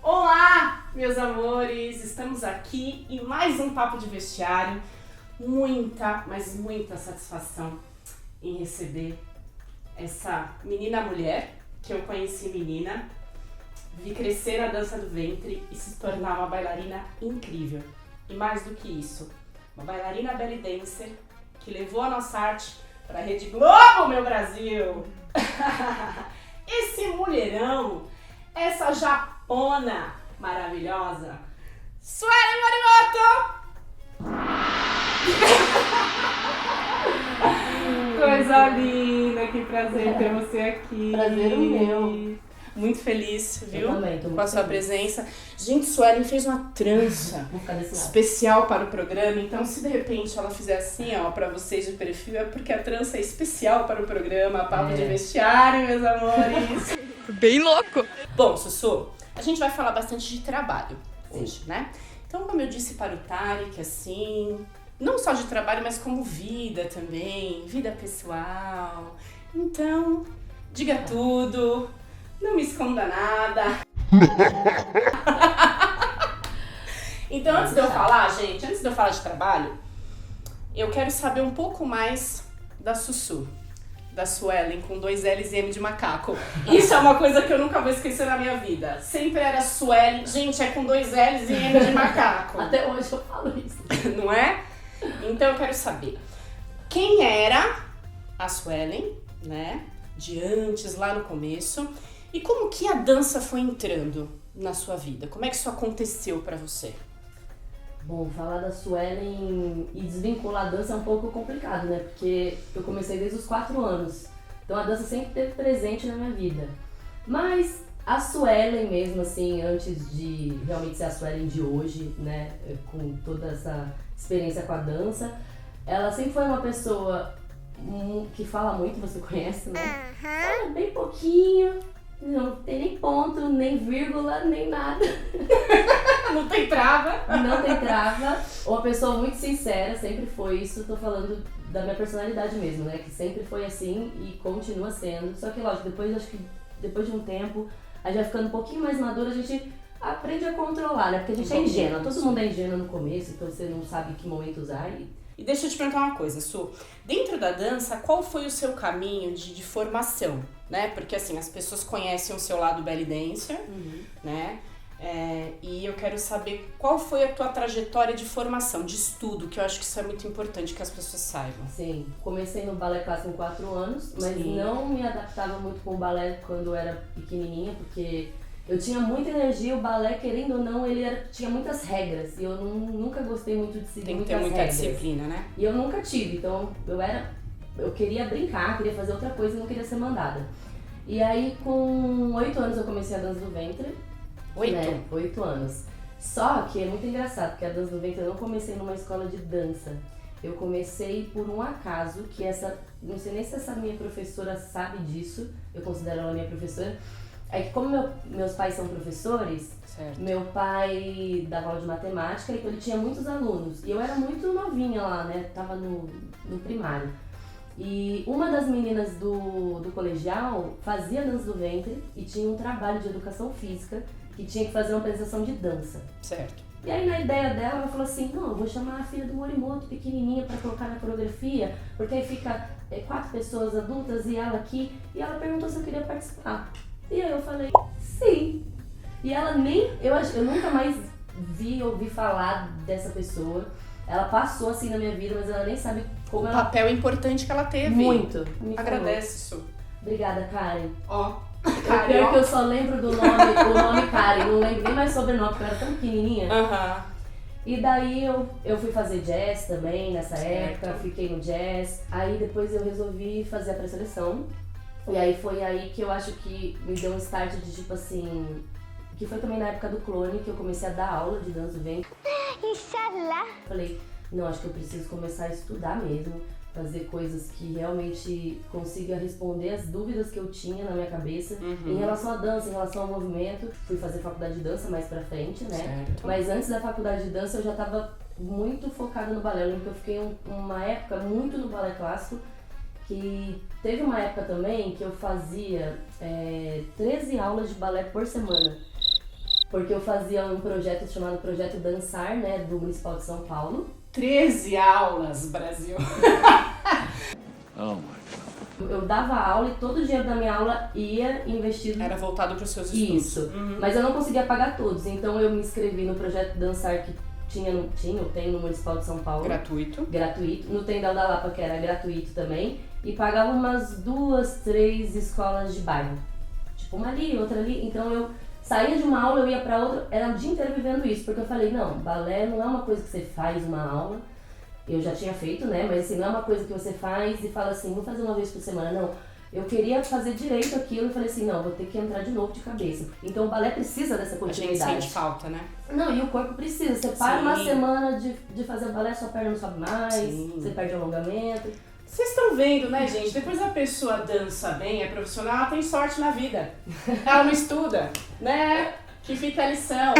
Olá, meus amores! Estamos aqui em mais um Papo de Vestiário. Muita, mas muita satisfação em receber essa menina mulher, que eu conheci menina, vi crescer na dança do ventre e se tornar uma bailarina incrível. E mais do que isso, uma bailarina belly dancer que levou a nossa arte para a Rede Globo, meu Brasil! Esse mulherão, essa japona maravilhosa, Suelen Morimoto! Coisa linda, que prazer ter você aqui. Prazer o meu. Muito feliz, viu? Eu também, tô muito com a sua feliz. presença. Gente, Suelen fez uma trança Vou ficar desse lado. especial para o programa, então se de repente ela fizer assim, ó, para vocês de perfil, é porque a trança é especial para o programa Papo de Vestiário, meus amores. Bem louco! Bom, Sussu, a gente vai falar bastante de trabalho hoje, né? Então, como eu disse para o Tarek, assim, não só de trabalho, mas como vida também, vida pessoal. Então, diga tudo, não me esconda nada. Então, antes de eu falar, gente, antes de eu falar de trabalho, eu quero saber um pouco mais da Sussu, da Suelen, com 2 L's e M de macaco. Isso é uma coisa que eu nunca vou esquecer na minha vida. Sempre era Suelen, gente, é com 2 L's e M de macaco. Até hoje eu falo isso. Não é? Então eu quero saber quem era a Suelen, né, de antes, lá no começo, e como que a dança foi entrando na sua vida? Como é que isso aconteceu pra você? Bom, falar da Suelen e desvincular a dança é um pouco complicado, né? Porque eu comecei desde os 4 anos. Então a dança sempre esteve presente na minha vida. Mas a Suelen mesmo, assim, antes de realmente ser a Suelen de hoje, né? Com toda essa experiência com a dança, ela sempre foi uma pessoa que fala muito, você conhece, né? Fala bem pouquinho, não tem nem ponto, nem vírgula, nem nada. Não tem trava? Não tem trava. Uma pessoa muito sincera, sempre foi isso. Tô falando da minha personalidade mesmo, né? Que sempre foi assim e continua sendo. Só que, lógico, depois de um tempo, a gente vai ficando um pouquinho mais madura, a gente aprende a controlar, né? Porque a gente é ingênua. Todo mundo é ingênuo no começo, então você não sabe que momento usar. E deixa eu te perguntar uma coisa, Su. Dentro da dança, qual foi o seu caminho de formação, né? Porque, assim, as pessoas conhecem o seu lado belly dancer, né? E eu quero saber qual foi a tua trajetória de formação, de estudo, que eu acho que isso é muito importante que as pessoas saibam. Sim, comecei no balé clássico com 4 anos, mas Sim. não me adaptava muito com o balé quando eu era pequenininha, porque eu tinha muita energia, o balé, querendo ou não, tinha muitas regras, e eu nunca gostei muito de seguir Tem que muitas ter muita regras. disciplina, né? E eu nunca tive, então eu queria brincar, queria fazer outra coisa e não queria ser mandada. E aí com 8 anos eu comecei a dança do ventre. 8? Né? 8 anos. Só que é muito engraçado, porque a dança do ventre eu não comecei numa escola de dança. Eu comecei por um acaso, que não sei nem se essa minha professora sabe disso, eu considero ela minha professora. É que como meus pais são professores, Certo. meu pai dava aula de matemática, então ele tinha muitos alunos. E eu era muito novinha lá, né? Tava no primário. E uma das meninas do colegial fazia dança do ventre e tinha um trabalho de educação física que tinha que fazer uma apresentação de dança. Certo. E aí na ideia dela, ela falou assim, não, eu vou chamar a filha do Morimoto pequenininha pra colocar na coreografia, porque aí fica 4 pessoas adultas e ela aqui. E ela perguntou se eu queria participar. E aí eu falei, sim. E ela eu nunca mais ouvi falar dessa pessoa. Ela passou assim na minha vida, mas ela nem sabe como O papel importante que ela teve. Muito. Me falou. Agradece, Su. Obrigada, Karen. Ó. Pior que eu só lembro do nome Karen, não lembro nem mais sobrenome, porque eu era tão pequenininha. Aham. E daí eu fui fazer jazz também nessa Certo. época, fiquei no jazz. Aí depois eu resolvi fazer a pré-seleção. E aí foi aí que eu acho que me deu um start de tipo assim... Que foi também na época do clone que eu comecei a dar aula de dança do ventre. Inshallah! Falei, não, acho que eu preciso começar a estudar mesmo. Fazer coisas que realmente consiga responder as dúvidas que eu tinha na minha cabeça em relação à dança, em relação ao movimento. Fui fazer faculdade de dança mais pra frente, né? Certo. Mas antes da faculdade de dança eu já tava muito focada no balé. Eu lembro que eu fiquei uma época muito no balé clássico, que teve uma época também que eu fazia 13 aulas de balé por semana. porque eu fazia um projeto chamado Projeto Dançar, né, do Municipal de São Paulo. 13 aulas, Brasil. Oh my God. Eu dava aula e todo o dinheiro da minha aula ia investido... Era voltado para os seus estudos. Isso, mas eu não conseguia pagar todos, então eu me inscrevi no Projeto Dançar que tem no Municipal de São Paulo. Gratuito. No Tendel da Lapa, que era gratuito também, e pagava umas 2, 3 escolas de bairro. Tipo, uma ali, outra ali, então eu saía de uma aula, eu ia pra outra, era o dia inteiro vivendo isso, porque eu falei, não, balé não é uma coisa que você faz uma aula, eu já tinha feito, né, mas assim, não é uma coisa que você faz e fala assim, vou fazer uma vez por semana, não. Eu queria fazer direito aquilo e falei assim, não, vou ter que entrar de novo de cabeça. Então o balé precisa dessa continuidade. A gente sente falta, né? Não, e o corpo precisa. Você para Sim. uma semana de fazer balé, sua perna não sobe mais, Sim. você perde alongamento. Vocês estão vendo, né, gente? Depois a pessoa dança bem, é profissional, ela tem sorte na vida. Ela não estuda, né? Que fica a lição.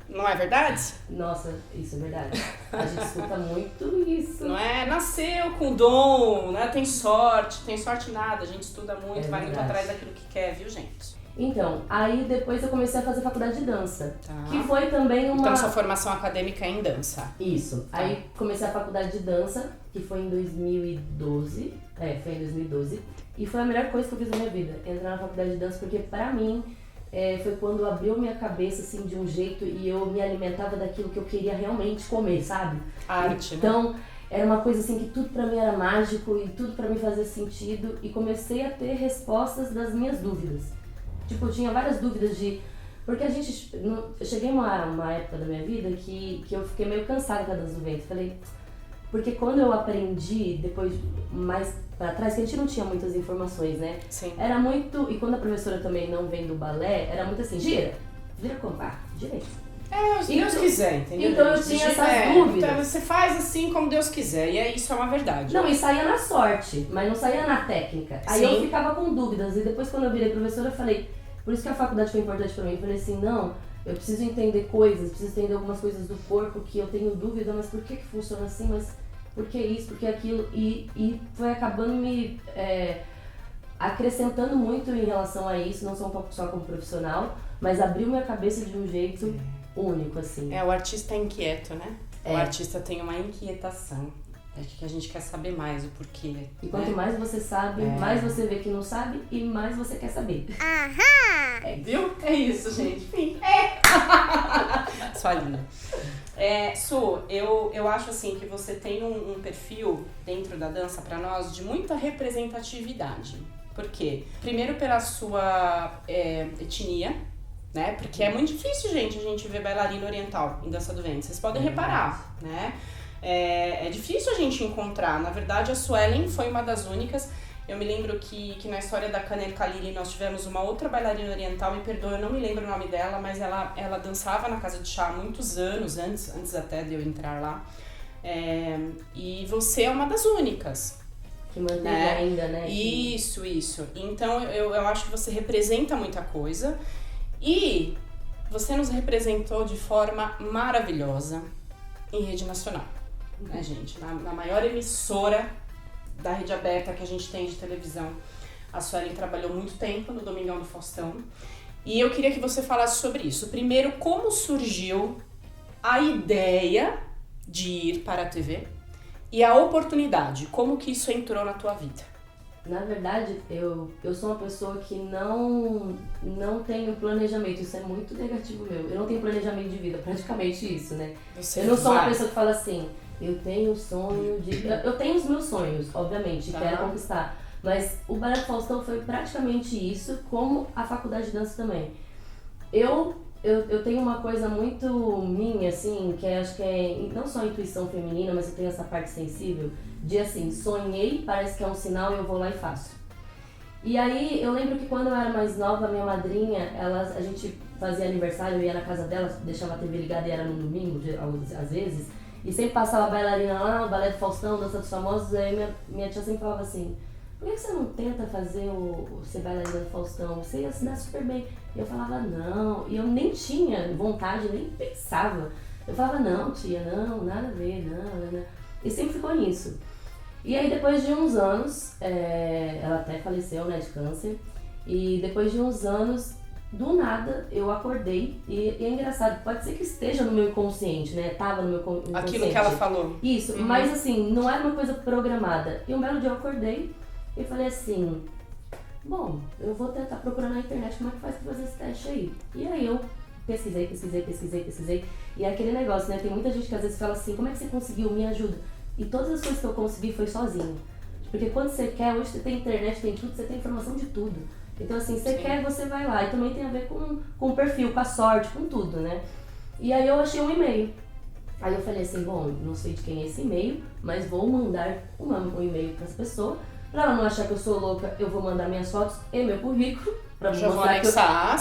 Não é verdade? Nossa, isso é verdade. A gente escuta muito isso. Não é? Nasceu com dom, né? Tem sorte nada. A gente estuda muito, É vai muito verdade. atrás daquilo que quer, viu, gente? Então, aí depois eu comecei a fazer faculdade de dança. Tá. Que foi também uma... Então, sua formação acadêmica é em dança. Isso. Tá. Aí comecei a faculdade de dança, que foi em 2012. Foi em 2012. E foi a melhor coisa que eu fiz na minha vida, entrar na faculdade de dança, porque pra mim foi quando abriu minha cabeça assim de um jeito e eu me alimentava daquilo que eu queria realmente comer, sabe? Arte, né? Então, era uma coisa assim que tudo pra mim era mágico e tudo pra mim fazia sentido e comecei a ter respostas das minhas dúvidas. Tipo, eu tinha várias dúvidas de... Porque a gente... Eu cheguei uma época da minha vida que eu fiquei meio cansada com a dança do ventre. Falei... Porque quando eu aprendi, depois, mais pra trás, que a gente não tinha muitas informações, né? Sim. Era muito... E quando a professora também não vem do balé, era muito assim, gira como? Direito. Se Deus quiser, entendeu? Então eu gente? tinha essas dúvidas. Então você faz assim como Deus quiser, e isso é uma verdade. Não, e saía na sorte, mas não saía na técnica. Aí Sim. eu ficava com dúvidas, e depois quando eu virei professora, eu falei... Por isso que a faculdade foi importante pra mim. Eu falei assim, não, eu preciso entender coisas, preciso entender algumas coisas do corpo que eu tenho dúvida, mas por que funciona assim, mas por que isso, por que aquilo? E foi acabando me acrescentando muito em relação a isso, não só como profissional, mas abriu minha cabeça de um jeito único, assim. O artista é inquieto, né? É. O artista tem uma inquietação. É que a gente quer saber mais o porquê. E quanto mais você sabe, mais você vê que não sabe e mais você quer saber. Viu? É isso, gente. Enfim. Sua linda. Su, eu acho assim que você tem um perfil dentro da dança pra nós de muita representatividade. Por quê? Primeiro pela sua etnia, né? Porque é muito difícil, gente, a gente ver bailarina oriental em dança do ventre. Vocês podem reparar, né? É difícil a gente encontrar. Na verdade, a Suelen foi uma das únicas. Eu me lembro que na história da Kaner Khalili nós tivemos uma outra bailarina oriental, me perdoa, eu não me lembro o nome dela, mas ela dançava na casa de chá há muitos anos, antes até de eu entrar lá. E você é uma das únicas. Que manteve ainda, né? Isso. Então eu acho que você representa muita coisa e você nos representou de forma maravilhosa em rede nacional, né, gente? Na maior emissora da rede aberta que a gente tem de televisão. A Suelen trabalhou muito tempo no Domingão do Faustão. E eu queria que você falasse sobre isso. Primeiro, como surgiu a ideia de ir para a TV e a oportunidade, como que isso entrou na tua vida? Na verdade, eu sou uma pessoa que não tenho planejamento, isso é muito negativo meu. Eu não tenho planejamento de vida, praticamente isso, né? Você eu não sou uma vai. pessoa que fala assim, eu tenho sonho de... Eu tenho os meus sonhos, obviamente, Tá. quero conquistar. Mas o Balé do Faustão foi praticamente isso, como a faculdade de dança também. Eu tenho uma coisa muito minha, assim, que acho que é não só a intuição feminina, mas eu tenho essa parte sensível, de assim, sonhei, parece que é um sinal e eu vou lá e faço. E aí, eu lembro que quando eu era mais nova, a minha madrinha, a gente fazia aniversário, eu ia na casa dela, deixava a TV ligada e era no domingo, às vezes, e sempre passava a bailarina lá, o Balé do Faustão, Dança dos Famosos, aí minha tia sempre falava assim, por que você não tenta fazer ser bailarina do Faustão? Você ia se dar super bem. E eu falava, não, e eu nem tinha vontade, nem pensava. Eu falava, não, tia, não, nada a ver, não. E sempre ficou nisso. E aí depois de uns anos, ela até faleceu, né, de câncer, e depois de uns anos do nada eu acordei e é engraçado, pode ser que esteja no meu inconsciente, né? Tava no meu inconsciente. Aquilo que ela falou. Isso, mas assim, não era uma coisa programada. E um belo dia eu acordei e falei assim, bom, eu vou tentar procurar na internet como é que faz pra fazer esse teste aí. E aí eu pesquisei. E é aquele negócio, né? Tem muita gente que às vezes fala assim, como é que você conseguiu? Me ajuda. E todas as coisas que eu consegui foi sozinha. Porque quando você quer, hoje você tem internet, tem tudo, você tem informação de tudo. Então assim, você quer, você vai lá. E também tem a ver com o perfil, com a sorte, com tudo, né? E aí eu achei um e-mail. Aí eu falei assim, bom, não sei de quem é esse e-mail, mas vou mandar um e-mail para essa pessoa. Pra ela não achar que eu sou louca, eu vou mandar minhas fotos e meu currículo. Pra Já vou mostrar anexar,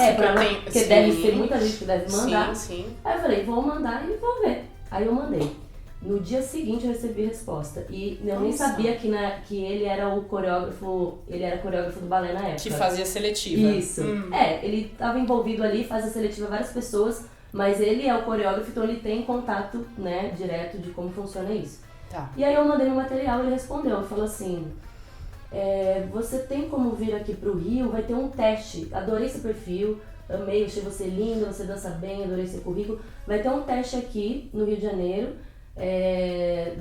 porque deve ter muita gente que deve mandar. Sim. Aí eu falei, vou mandar e vou ver. Aí eu mandei. No dia seguinte eu recebi a resposta. E eu nem sabia que ele era o coreógrafo, ele era coreógrafo do balé na época. Que fazia seletiva. Isso. Ele estava envolvido ali, fazia seletiva várias pessoas, mas ele é o coreógrafo, então ele tem contato, né, direto de como funciona isso. Tá. E aí eu mandei meu material, ele respondeu, falou assim, você tem como vir aqui pro Rio, vai ter um teste, adorei seu perfil, amei, achei você linda, você dança bem, adorei seu currículo, vai ter um teste aqui no Rio de Janeiro,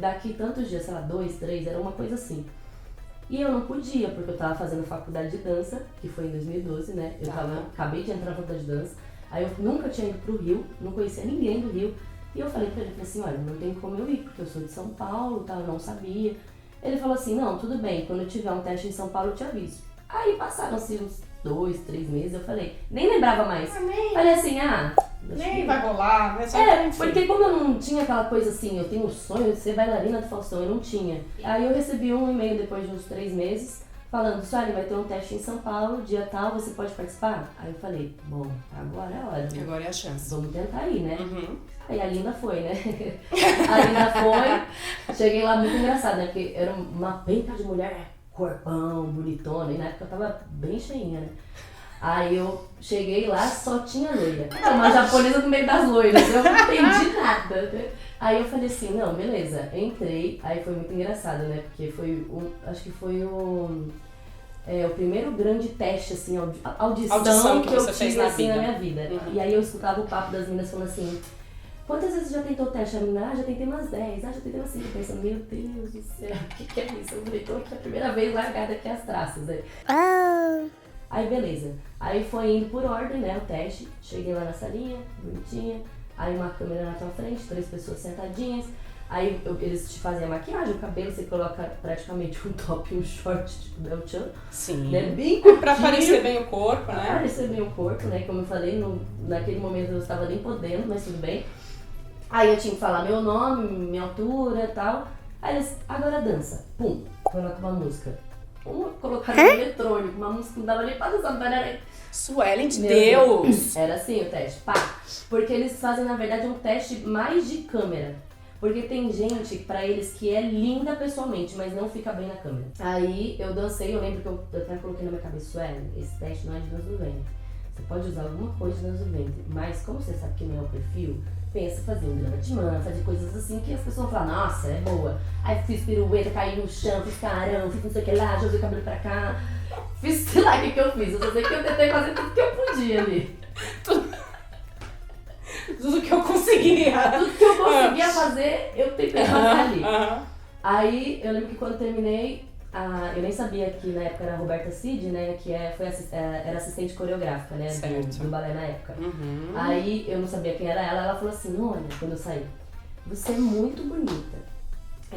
daqui tantos dias, sei lá, 2, 3, era uma coisa assim. E eu não podia, porque eu tava fazendo faculdade de dança, que foi em 2012, né, acabei de entrar na faculdade de dança, aí eu nunca tinha ido pro Rio, não conhecia ninguém do Rio, e eu falei pra ele, assim, olha, não tem como eu ir, porque eu sou de São Paulo, tá, eu não sabia. Ele falou assim, não, tudo bem, quando eu tiver um teste em São Paulo eu te aviso. Aí passaram-se uns 2, 3 meses, eu falei, nem lembrava mais. Falei assim, nem vai rolar, né? Porque como eu não tinha aquela coisa assim, eu tenho o sonho de ser bailarina do Faustão, eu não tinha. Aí eu recebi um e-mail depois de uns 3 meses, falando, Sueli, vai ter um teste em São Paulo, dia tal, você pode participar? Aí eu falei, bom, agora é a hora. Né? Agora é a chance. Vamos tentar ir, né? Aí a Linda foi, né? A Linda foi, cheguei lá muito engraçada, né? Porque era uma penca de mulher, corpão, bonitona, e na época eu tava bem cheinha, né? Aí eu cheguei lá, só tinha loira. Uma japonesa no meio das loiras, eu não entendi nada. Aí eu falei assim, não, beleza, entrei, aí foi muito engraçado, né? Porque foi acho que foi o primeiro grande teste, assim, audição que eu tive assim na minha vida. E aí eu escutava o papo das meninas falando assim, quantas vezes você já tentou o teste? A menina, já tentei umas 10, já tentei umas 5. Eu pensei, meu Deus do céu, o que é isso? Eu falei, tô aqui a primeira vez largada aqui as traças, né? Aí beleza, aí foi indo por ordem, né, o teste, cheguei lá na salinha, bonitinha, aí uma câmera na tua frente, 3 pessoas sentadinhas, aí eles te fazem a maquiagem, o cabelo, você coloca praticamente um top e um short, tipo do El Chan. Sim. Né, bem curtinho. Pra aparecer bem o corpo, né? Pra aparecer bem o corpo, né, como eu falei, naquele momento eu estava nem podendo, mas tudo bem. Aí eu tinha que falar meu nome, minha altura e tal, aí eles, agora dança, pum, coloca uma música. Colocaram um eletrônico, uma música que não dava nem pra dançar, não era. Suelen de Deus! Era assim o teste, pá. Porque eles fazem, na verdade, um teste mais de câmera. Porque tem gente, pra eles, que é linda pessoalmente, mas não fica bem na câmera. Aí eu dancei, eu lembro que eu até coloquei na minha cabeça, Suelen, esse teste não é de dança do ventre. Você pode usar alguma coisa de dança do ventre, mas como você sabe que não é o perfil, pensa fazer um drama de man, fazer coisas assim que as pessoas falam, nossa, é boa. Aí fiz pirueta, caí no chão, fiz carão, fiz não sei o que lá, joguei o cabelo pra cá. Fiz, sei lá o que eu fiz. Eu só sei que eu tentei fazer tudo que eu podia ali. Tudo que eu conseguia. Tudo que eu conseguia fazer, eu tentei fazer ali. Aí eu lembro que quando terminei, eu nem sabia que na época era a Roberta Cid, né, que era assistente coreográfica, né, do balé na época. Aí eu não sabia quem era ela falou assim, olha, quando eu saí, você é muito bonita,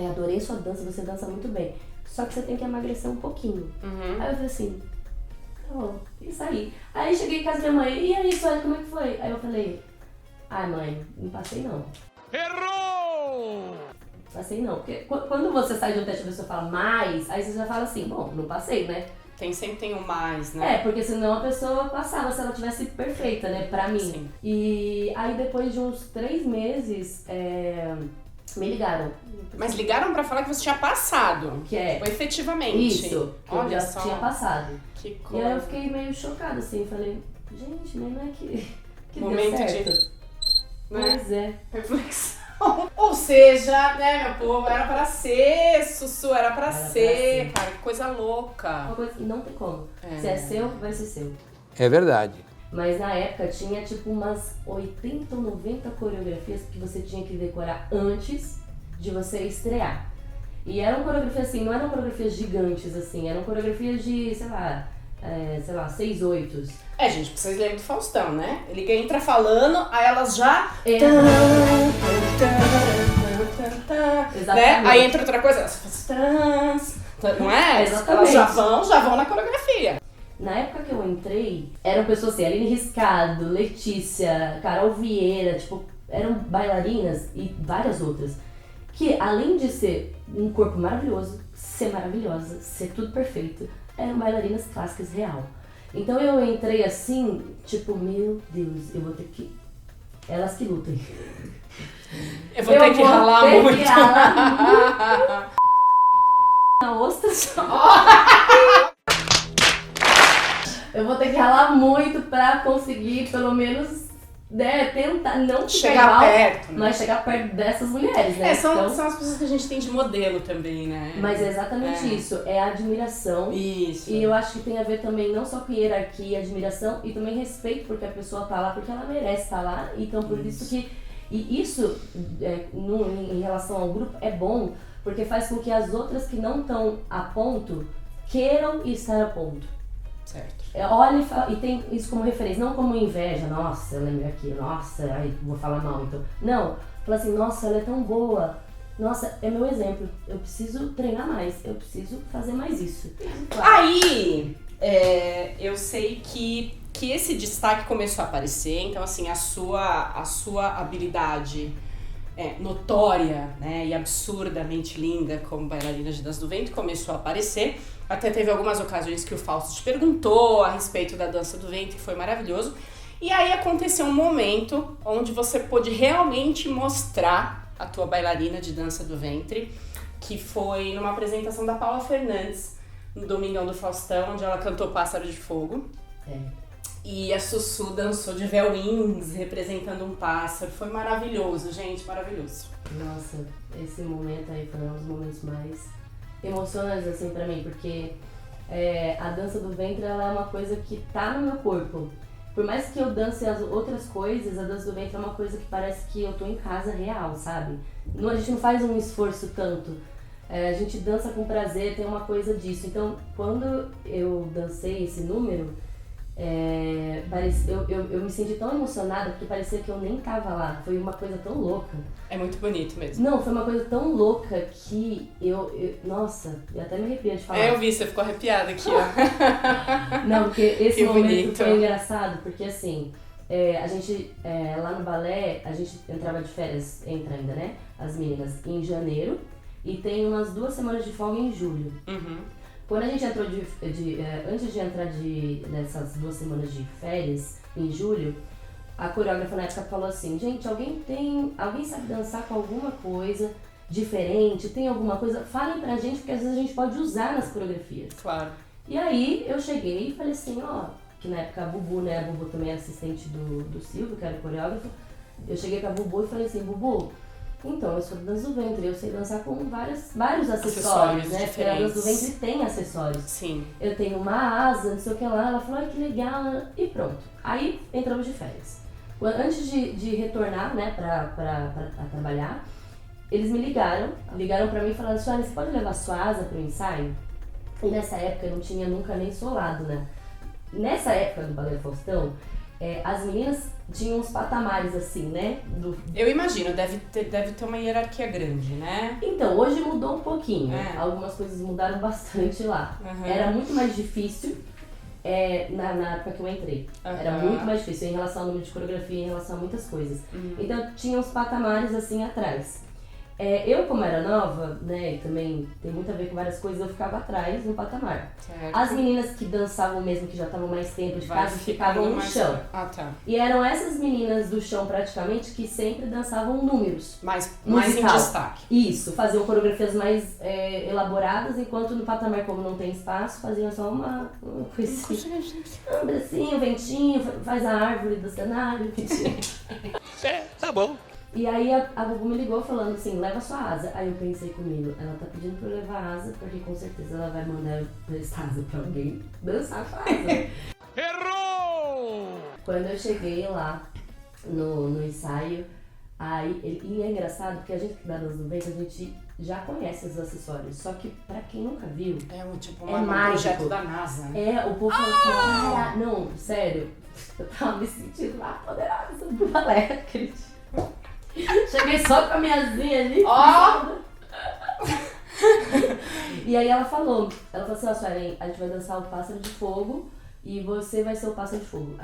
adorei sua dança, você dança muito bem, só que você tem que emagrecer um pouquinho. Aí eu falei assim, tá bom, e saí. Aí cheguei em casa da minha mãe, e aí, Sueli, como é que foi? Aí eu falei, mãe, não passei não. Errou! Passei não, porque quando você sai de um teste e você fala mais, aí você já fala assim, bom, não passei, né? Sempre tem o mais, né? Porque senão a pessoa passava se ela tivesse perfeita, né, pra mim. Sim. E aí depois de uns 3 meses, me ligaram. Mas ligaram pra falar que você tinha passado. Que é? Tipo, efetivamente. Isso, que eu já tinha passado. Que E coisa. aí eu fiquei meio chocada, assim, falei, gente, mas não é que Momento deu certo. Né? Pois é. Reflexão. Ou seja, né, meu povo, era pra ser, Sussu, era pra ser, cara, que coisa louca. Uma coisa que não tem como. Se é seu, vai ser seu. É verdade. Mas na época tinha tipo umas 80 ou 90 coreografias que você tinha que decorar antes de você estrear. E eram coreografias assim, não eram coreografias gigantes assim, eram coreografias de, sei lá, 6, 8. Gente, vocês lembram do Faustão, né? Ele entra falando, aí elas já... Exatamente. Né? Aí entra outra coisa, elas fazem... Não é? Exatamente. Elas já vão na coreografia. Na época que eu entrei, eram pessoas assim, Aline Riscado, Letícia, Carol Vieira, tipo, eram bailarinas e várias outras. Que além de ser um corpo maravilhoso, ser maravilhosa, ser tudo perfeito, eram bailarinas clássicas real. Então eu entrei assim, tipo, meu Deus, eu vou ter que... Elas que lutem. Eu vou ter que ralar muito. Na ostra só. Eu vou ter que ralar muito pra conseguir, pelo menos, né, tentar não chegar perto, né? Mas chegar perto dessas mulheres, né? São as pessoas que a gente tem de modelo também, né? Mas é exatamente isso, é a admiração. Isso. E eu acho que tem a ver também não só com hierarquia, admiração e também respeito, porque a pessoa tá lá porque ela merece estar lá. Então por isso que... E isso, em relação ao grupo, é bom, porque faz com que as outras que não estão a ponto queiram estar a ponto. Certo. Olha e tem isso como referência, não como inveja, nossa, eu lembro aqui, nossa, aí vou falar mal, então. Não, fala assim, nossa, ela é tão boa, nossa, é meu exemplo, eu preciso treinar mais, eu preciso fazer mais isso. Aí, eu sei que esse destaque começou a aparecer, então assim, a sua habilidade notória, né, e absurdamente linda como bailarina de dança do ventre começou a aparecer. Até teve algumas ocasiões que o Fausto te perguntou a respeito da dança do ventre, que foi maravilhoso. E aí aconteceu um momento onde você pôde realmente mostrar a tua bailarina de dança do ventre, que foi numa apresentação da Paula Fernandes, no Domingão do Faustão, onde ela cantou Pássaro de Fogo. E a Sussu dançou de Véu Wings, representando um pássaro. Foi maravilhoso, gente, maravilhoso. Nossa, esse momento aí foi um dos momentos mais emocionantes assim pra mim, porque a dança do ventre ela é uma coisa que tá no meu corpo. Por mais que eu dance as outras coisas, a dança do ventre é uma coisa que parece que eu tô em casa real, sabe? A gente não faz um esforço tanto. A gente dança com prazer, tem uma coisa disso. Então, quando eu dancei esse número, eu me senti tão emocionada porque parecia que eu nem tava lá. Foi uma coisa tão louca. É muito bonito mesmo. Não, foi uma coisa tão louca que nossa, eu até me arrepio de falar. Eu vi, você ficou arrepiada aqui, ó. Não, porque esse momento bonito. foi engraçado, porque assim, a gente, lá no balé, a gente entrava de férias, entra ainda, né? As meninas, em janeiro, e tem umas 2 semanas de folga em julho. Uhum. Quando a gente entrou antes de entrar nessas 2 semanas de férias, em julho, a coreógrafa na época falou assim, gente, alguém sabe dançar com alguma coisa diferente, tem alguma coisa, falem pra gente, porque às vezes a gente pode usar nas coreografias. Claro. E aí eu cheguei e falei assim, que na época a Bubu, né, a Bubu também era assistente do Silvio, que era o coreógrafo, eu cheguei pra Bubu e falei assim, Bubu, então, eu sou da dança do ventre, eu sei dançar com vários acessórios, né? Porque a dança do ventre tem acessórios. Sim. Eu tenho uma asa, não sei o que lá, ela falou, ai que legal, e pronto. Aí entramos de férias. Antes de retornar, né, pra trabalhar, eles me ligaram pra mim e falaram assim, olha, você pode levar sua asa pro ensaio? E nessa época eu não tinha nunca nem solado, né? Nessa época do Balé Faustão, as meninas tinham uns patamares assim, né? Eu imagino, deve ter uma hierarquia grande, né? Então, hoje mudou um pouquinho. Algumas Algumas coisas mudaram bastante lá. Uhum. Era muito mais difícil na época que eu entrei. Uhum. Era muito mais difícil em relação ao número de coreografia, em relação a muitas coisas. Uhum. Então, tinha uns patamares assim atrás. Eu, como era nova, né, e também tem muito a ver com várias coisas, eu ficava atrás no patamar. Certo. As meninas que dançavam mesmo, que já estavam mais tempo de casa, ficavam no chão. Ah, tá. E eram essas meninas do chão, praticamente, que sempre dançavam números. Mais em Musical. destaque. Isso, faziam coreografias mais elaboradas, enquanto no patamar, como não tem espaço, faziam só uma coisa assim. Um bracinho, ventinho, faz a árvore do cenário. Tá bom. E aí a Bubu me ligou falando assim, leva sua asa. Aí eu pensei comigo, ela tá pedindo pra eu levar a asa, porque com certeza ela vai mandar eu prestar asa pra alguém dançar com a asa. Errou! Quando eu cheguei lá no ensaio, e é engraçado porque a gente que dá dança do ventre, a gente já conhece os acessórios, só que pra quem nunca viu, É um mágico. projeto da NASA, né? o povo fala assim, não, sério, eu tava me sentindo lá poderosa do balé, acredito. Cheguei só com a minhazinha ali. E aí ela falou assim, ó, Suelen, a gente vai dançar o Pássaro de Fogo e você vai ser o Pássaro de Fogo.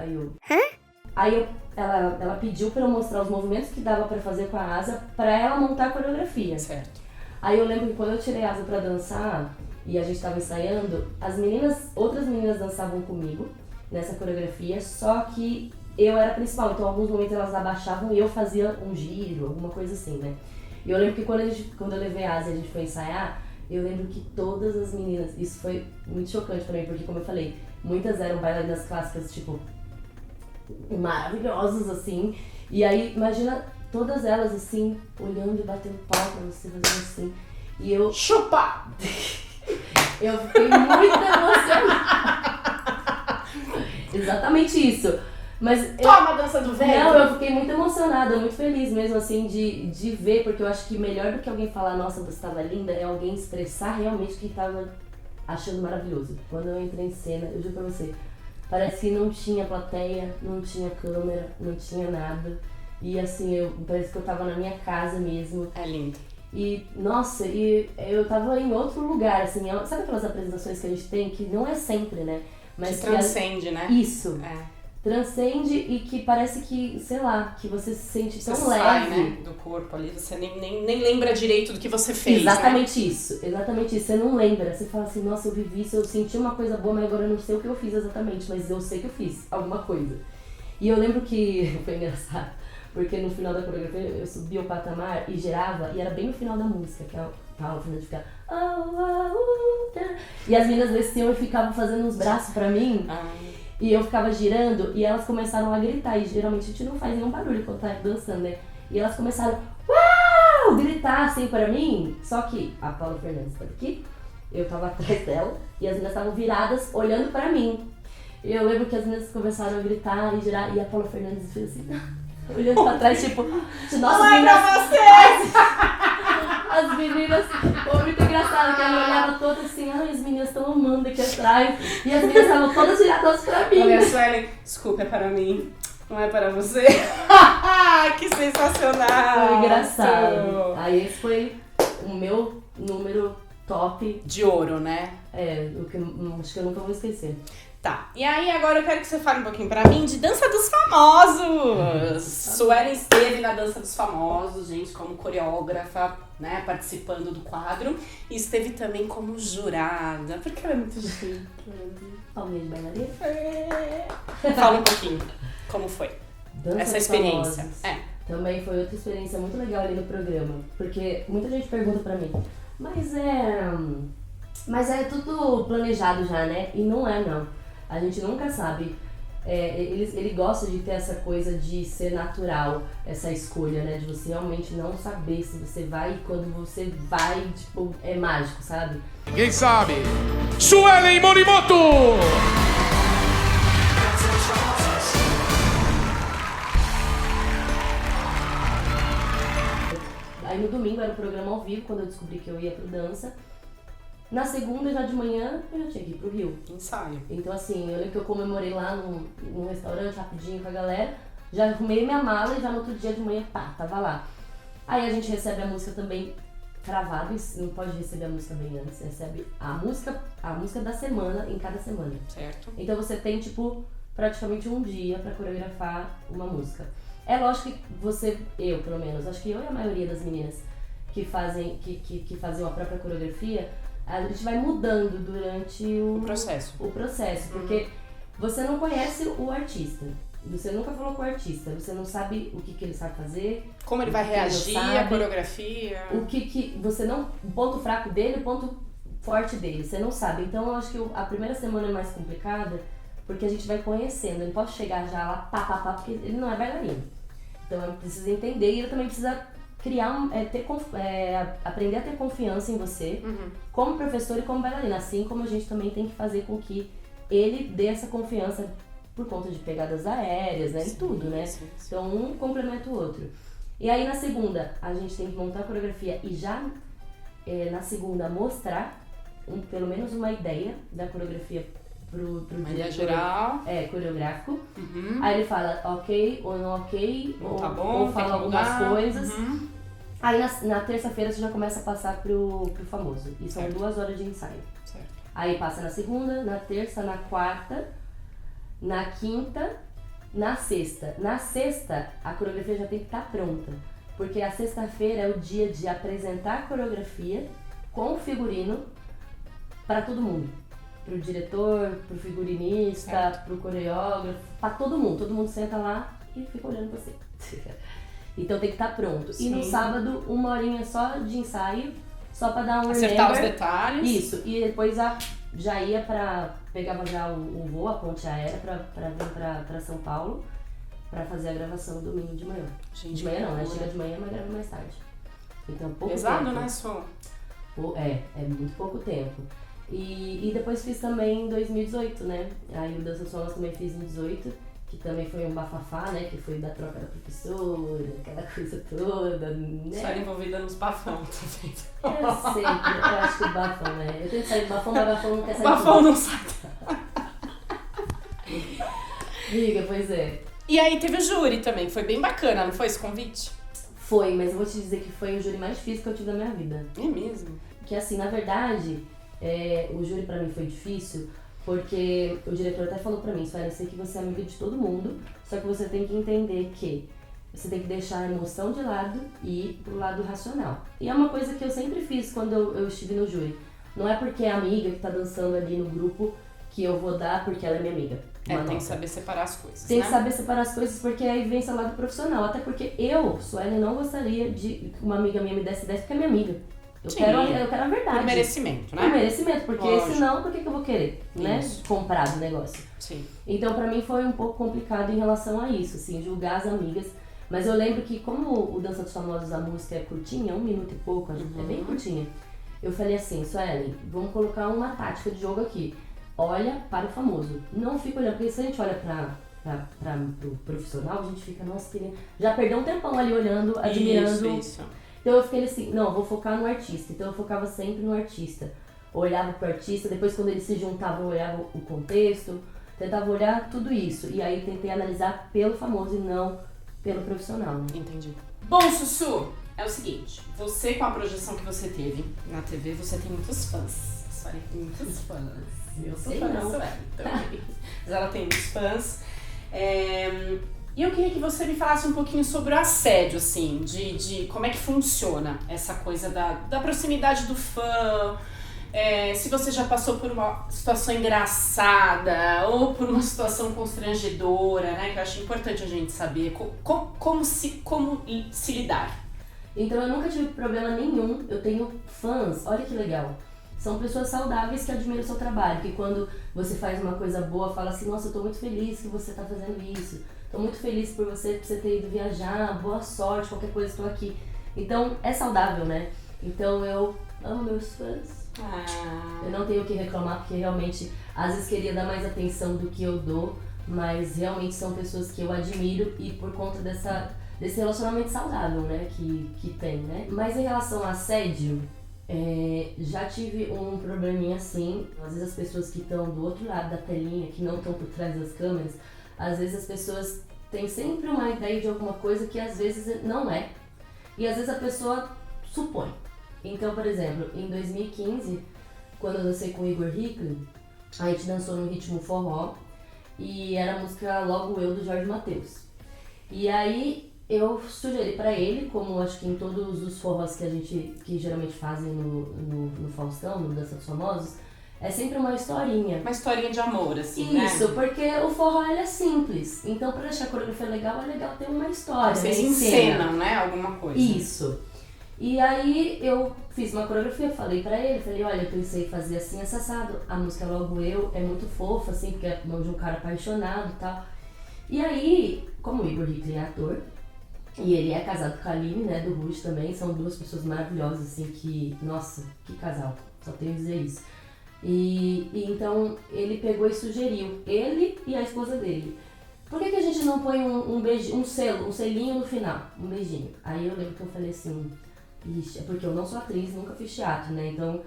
Ela pediu pra eu mostrar os movimentos que dava pra fazer com a asa pra ela montar a coreografia. Certo. Aí eu lembro que quando eu tirei a asa pra dançar e a gente tava ensaiando, outras meninas dançavam comigo nessa coreografia, só que eu era a principal, então em alguns momentos elas abaixavam e eu fazia um giro, alguma coisa assim, né? E eu lembro que quando eu levei a asa e a gente foi ensaiar, eu lembro que todas as meninas, isso foi muito chocante pra mim, porque como eu falei, muitas eram bailarinas clássicas, tipo, maravilhosas, assim, e aí imagina todas elas, assim, olhando e batendo palma pra você, fazendo assim, e eu... Chupa! Eu fiquei muito emocionada. Exatamente isso. Mas Toma a dança do ventre! Não, eu fiquei muito emocionada, muito feliz mesmo, assim, de ver, porque eu acho que melhor do que alguém falar, nossa, você estava linda, é alguém expressar realmente o que estava achando maravilhoso. Quando eu entrei em cena, eu juro pra você, parece que não tinha plateia, não tinha câmera, não tinha nada. E assim, parece que eu tava na minha casa mesmo. É lindo. E, nossa, eu tava em outro lugar, assim, sabe aquelas apresentações que a gente tem, que não é sempre, né? Mas que transcende, né? Isso. É. Transcende e que parece que, sei lá, que você se sente tão você leve. Sai, né, do corpo ali, você nem lembra direito do que você fez, exatamente né? Exatamente isso, você não lembra, você fala assim, nossa, eu vivi isso, eu senti uma coisa boa, mas agora eu não sei o que eu fiz exatamente, mas eu sei que eu fiz alguma coisa. E eu lembro que, foi engraçado, porque no final da coreografia eu subia o patamar e gerava, e era bem no final da música, que a Paula Fernandes ficava... E as meninas desciam e ficavam fazendo uns braços pra mim. E eu ficava girando e elas começaram a gritar. E geralmente a gente não faz nenhum barulho quando tá dançando, né? E elas começaram a gritar assim pra mim. Só que a Paula Fernandes estava aqui, eu tava atrás dela e as meninas estavam viradas olhando pra mim. E eu lembro que as meninas começaram a gritar e girar e a Paula Fernandes fez assim, olhando pra trás, tipo, nossa, meninas... As meninas, foi muito engraçado que ela olhava toda assim, ai, as meninas estão amando aqui atrás. E as meninas estavam todas viradas pra mim. Olha, Suelen, desculpa, é para mim, não é para você. Que sensacional! Foi engraçado. Aí esse foi o meu número top. De ouro, né? O que acho que eu nunca vou esquecer. Tá, e aí agora eu quero que você fale um pouquinho pra mim de Dança dos Famosos. Suelen esteve na Dança dos Famosos, gente, como coreógrafa, né, participando do quadro. E esteve também como jurada, porque ela é muito chique. Palminha de bailarina. Fala um pouquinho, como foi Dança essa dos experiência? Famosos. Também foi outra experiência muito legal ali no programa, porque muita gente pergunta pra mim, mas é tudo planejado já, né? E não é, não. A gente nunca sabe. Ele gosta de ter essa coisa de ser natural, essa escolha, né? De você realmente não saber se você vai e quando você vai, tipo, é mágico, sabe? Quem sabe? Suelen Morimoto! Aí no domingo era o programa ao vivo, quando eu descobri que eu ia pro dança. Na segunda, já de manhã, eu já tinha que ir pro Rio. Ensaio. Então assim, eu lembro que eu comemorei lá num restaurante rapidinho com a galera. Já arrumei minha mala e já no outro dia de manhã, tava lá. Aí a gente recebe a música também cravada, não pode receber a música bem antes. Você recebe a música da semana em cada semana. Certo. Então você tem, tipo, praticamente um dia pra coreografar uma música. É lógico que eu pelo menos, acho que eu e a maioria das meninas que faziam a própria coreografia, a gente vai mudando durante o processo, porque você não conhece o artista, você nunca falou com o artista, você não sabe o que ele sabe fazer, como ele vai reagir à coreografia, o ponto fraco dele, o ponto forte dele, você não sabe. Então eu acho que a primeira semana é mais complicada, porque a gente vai conhecendo, ele pode chegar já lá, porque ele não é bailarino. Então ele precisa entender e ele também precisa aprender a ter confiança em você, como professor e como bailarina, assim como a gente também tem que fazer com que ele dê essa confiança por conta de pegadas aéreas, né? E tudo, né? Sim. Então um complementa o outro. E aí na segunda a gente tem que montar a coreografia e já na segunda mostrar pelo menos uma ideia da coreografia pro Uma ideia diretor, geral. coreográfico. Uhum. Aí ele fala ok ou não ok, Não ou, tá bom, ou fala tem que algumas mudar. coisas. Uhum. Aí na terça-feira você já começa a passar pro famoso. E são Certo. 2 horas de ensaio. Certo. Aí passa na segunda, na terça, na quarta, na quinta, na sexta. Na sexta, a coreografia já tem que estar pronta. Porque a sexta-feira é o dia de apresentar a coreografia com o figurino para todo mundo. Pro diretor, pro figurinista, pro coreógrafo, pra todo mundo. Todo mundo senta lá e fica olhando você. Então tem que estar pronto. E no Sim. sábado, 1 horinha só de ensaio, só pra dar um Acertar os remember. detalhes. Isso, e depois já ia pegava já o voo, a ponte aérea pra vir pra São Paulo pra fazer a gravação domingo de manhã. Gente, De manhã não, né? loucura. Chega de manhã, mas grava mais tarde. Então pouco Pesado, tempo. né, Su? É muito pouco tempo. E depois fiz também em 2018, né? Aí o Dança Solas também fiz em 2018, que também foi um bafafá, né? Que foi da troca da professora, aquela coisa toda, né? Só envolvida nos bafão também. Eu sei, eu acho que o bafão, né? Eu tento sair do bafão, mas o bafão não quer O sair bafão do não sai. Liga, pois é. E aí teve o júri também, foi bem bacana, não foi esse convite? Foi, mas eu vou te dizer que foi o júri mais difícil que eu tive da minha vida. É mesmo? Que assim, na verdade, o júri pra mim foi difícil, porque o diretor até falou pra mim, Suelen, eu sei que você é amiga de todo mundo, só que você tem que entender que você tem que deixar a emoção de lado e ir pro lado racional. E é uma coisa que eu sempre fiz quando eu estive no júri. Não é porque é a amiga que tá dançando ali no grupo que eu vou dar porque ela é minha amiga. Tem nota. que saber separar as coisas, Tem né? que saber separar as coisas, porque aí vem seu lado profissional. Até porque eu, Suelen, não gostaria de que uma amiga minha me desse 10 porque é minha amiga. Eu Sim. quero a verdade. Por merecimento, Por né? merecimento, porque Lógico. senão, por que eu vou querer, né? Isso. Comprar o negócio. Sim. Então, pra mim foi um pouco complicado em relação a isso, assim, julgar as amigas. Mas eu lembro que, como o Dança dos Famosos, a música é curtinha, 1 minuto e pouco, é bem curtinha. Eu falei assim, Suelen, vamos colocar uma tática de jogo aqui. Olha para o famoso. Não fica olhando, porque se a gente olha pro profissional, a gente fica, nossa, querendo. Já perdeu um tempão ali olhando, admirando. Isso. Então eu fiquei assim, não, vou focar no artista. Então eu focava sempre no artista. Olhava pro artista, depois quando eles se juntavam eu olhava o contexto, tentava olhar tudo isso. E aí tentei analisar pelo famoso e não pelo profissional, né? Entendi. Bom, Sussu, é o seguinte, você com a projeção que você teve na TV, você tem muitos fãs. A Suelen tem muitos fãs. Eu sou Sei fã da não. Suelen também. Mas ela tem muitos fãs. E eu queria que você me falasse um pouquinho sobre o assédio, assim, de como é que funciona essa coisa da proximidade do fã. Se você já passou por uma situação engraçada ou por uma situação constrangedora, né? Que eu acho importante a gente saber como se lidar. Então eu nunca tive problema nenhum, eu tenho fãs, olha que legal. São pessoas saudáveis que admiram o seu trabalho, que quando você faz uma coisa boa, fala assim, nossa, eu tô muito feliz que você tá fazendo isso. Tô muito feliz por você ter ido viajar, boa sorte, qualquer coisa, estou aqui. Então é saudável, né? Então eu amo meus fãs. Eu não tenho o que reclamar, porque realmente, às vezes queria dar mais atenção do que eu dou, mas realmente são pessoas que eu admiro e por conta desse relacionamento saudável, né, que tem, né. Mas em relação ao assédio, já tive um probleminha assim, às vezes as pessoas que estão do outro lado da telinha, que não estão por trás das câmeras, às vezes as pessoas têm sempre uma ideia de alguma coisa que às vezes não é, e às vezes a pessoa supõe. Então, por exemplo, em 2015, quando eu dancei com o Igor Hickley, a gente dançou no ritmo forró e era a música Logo Eu, do Jorge Mateus. E aí eu sugeri pra ele, como acho que em todos os forrós que geralmente fazem no Faustão, no Dança dos Famosos, é sempre uma historinha. Uma historinha de amor, assim, né? Isso, porque o forró ele é simples. Então, pra deixar a coreografia legal, é legal ter uma história. Vocês né, em cena. encenam, né? Alguma coisa. Isso. E aí eu fiz uma coreografia, falei pra ele, olha, eu pensei em fazer assim, assado. A música Logo Eu é muito fofa, assim, porque é mão de um cara apaixonado e tal. E aí, como o Igor Hickley é ator, e ele é casado com a Aline, né, do Ruge também, são duas pessoas maravilhosas, assim, que, nossa, que casal, só tenho a dizer isso. E então ele pegou e sugeriu, ele e a esposa dele. Por que a gente não põe um selinho no final, um beijinho? Aí eu lembro que eu falei assim, ixi, é porque eu não sou atriz, nunca fiz teatro, né? Então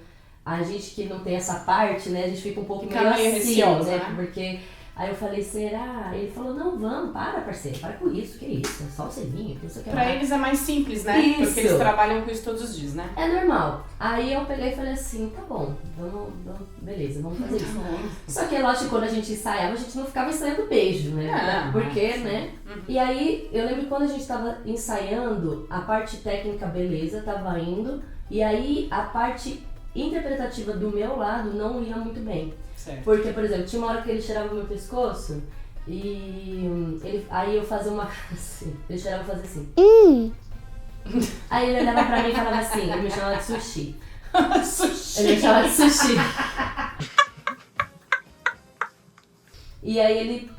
a gente que não tem essa parte, né, a gente fica um pouco meio assim, receosa, né? Porque aí eu falei, será? Ele falou, não, vamos, parceiro, para com isso, que isso, é só o selinho, que isso aqui é Pra eles é mais simples, né? Isso. Porque eles trabalham com isso todos os dias, né? É normal. Aí eu peguei e falei assim, tá bom, vamos beleza, vamos fazer isso. Só que é lógico que quando a gente ensaiava, a gente não ficava ensaiando beijo, né? Porque, né? E aí, eu lembro que quando a gente tava ensaiando, a parte técnica, beleza, tava indo. E aí, a parte interpretativa do meu lado não ia muito bem. Certo. Porque, por exemplo, tinha uma hora que ele cheirava o meu pescoço e aí eu fazia uma assim, ele cheirava e fazia assim. Aí ele olhava pra mim e falava assim, ele me chamava de sushi. Sushi. Ele me chamava de sushi. E aí ele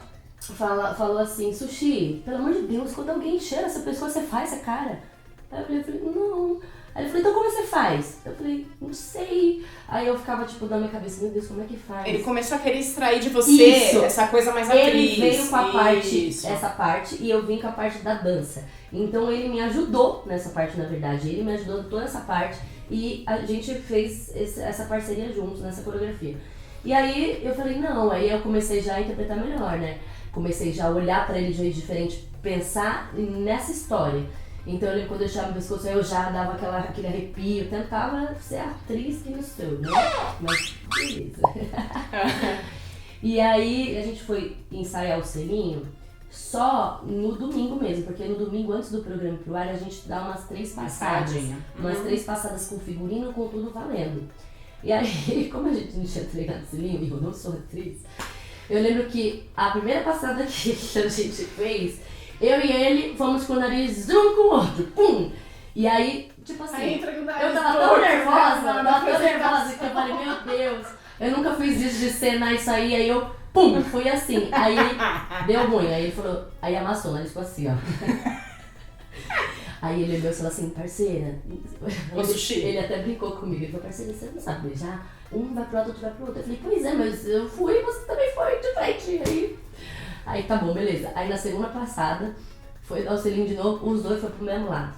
falou assim, sushi, pelo amor de Deus, quando alguém cheira essa pessoa, você faz essa cara? Aí eu falei, não. Aí ele falou, então como você faz? Eu falei, não sei. Aí eu ficava, tipo, na minha cabeça, meu Deus, como é que faz? Ele começou a querer extrair de você Isso. essa coisa mais atriz. Ele veio com a parte, Isso. essa parte, e eu vim com a parte da dança. Então ele me ajudou nessa parte, na verdade. Ele me ajudou em toda essa parte e a gente fez essa parceria juntos nessa coreografia. E aí eu falei, não, aí eu comecei já a interpretar melhor, né? Comecei já a olhar pra ele de um jeito diferente, pensar nessa história. Então eu lembro quando eu deixava o pescoço, eu já dava aquele arrepio, eu tentava ser atriz que não sou, né? Mas beleza. E aí a gente foi ensaiar o selinho só no domingo mesmo, porque no domingo antes do programa pro ar a gente dá umas 3 passadas. Umas 3 passadas com figurino, com tudo valendo. E aí, como a gente não tinha treinado selinho e eu não sou atriz, eu lembro que a primeira passada que a gente fez, eu e ele fomos com o nariz um com o outro, pum! E aí, tipo assim, eu tava tão nervosa que eu falei, meu Deus, eu nunca fiz isso de cenar isso aí eu, pum, fui assim. Aí deu ruim, aí ele falou, aí amassou, né? Ele ficou assim, ó. Aí ele olhou e falou assim, parceira, ele até brincou comigo, ele falou, parceira, você não sabe beijar? Um vai pro outro vai pro outro. Eu falei, pois é, mas eu fui e você também foi de frente. Aí tá bom, beleza. Aí na segunda passada, foi dar o selinho de novo, os dois foram pro mesmo lado.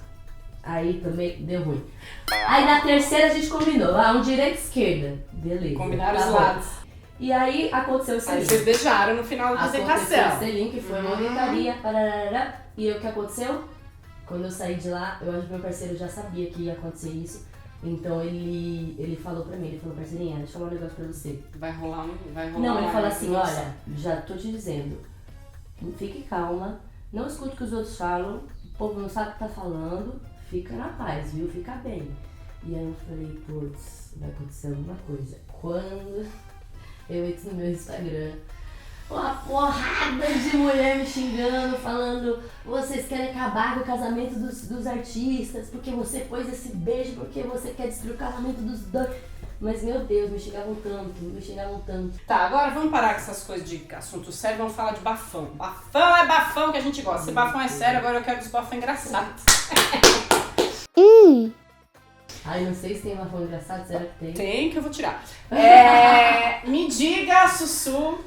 Aí também deu ruim. Aí na terceira a gente combinou, um direita e esquerda. Beleza. Combinaram tá os bom. lados. E aí aconteceu o selinho. Aí vocês beijaram no final da Aconteceu apresentação. o selinho, que foi uma gritaria, parará. E o que aconteceu? Quando eu saí de lá, eu acho que meu parceiro já sabia que ia acontecer isso. Então ele falou pra mim, ele falou, parceirinha, deixa eu falar um negócio pra você. Vai rolar. Não, ele falou assim, olha, já tô te dizendo, fique calma, não escute o que os outros falam, o povo não sabe o que tá falando, fica na paz, viu? Fica bem. E aí eu falei, putz, vai acontecer alguma coisa. Quando eu entro no meu Instagram, uma porrada de mulher me xingando, falando, vocês querem acabar com o casamento dos artistas, porque você pôs esse beijo, porque você quer destruir o casamento dos dois. Mas, meu Deus, me xingavam tanto. Tá, agora vamos parar com essas coisas de assunto sério, vamos falar de bafão. Bafão é bafão que a gente gosta. Se bafão é sério, agora eu quero dos bafão engraçados. Ai, não sei se tem bafão engraçado, será que tem? Tem, que eu vou tirar. Me diga, Sussu,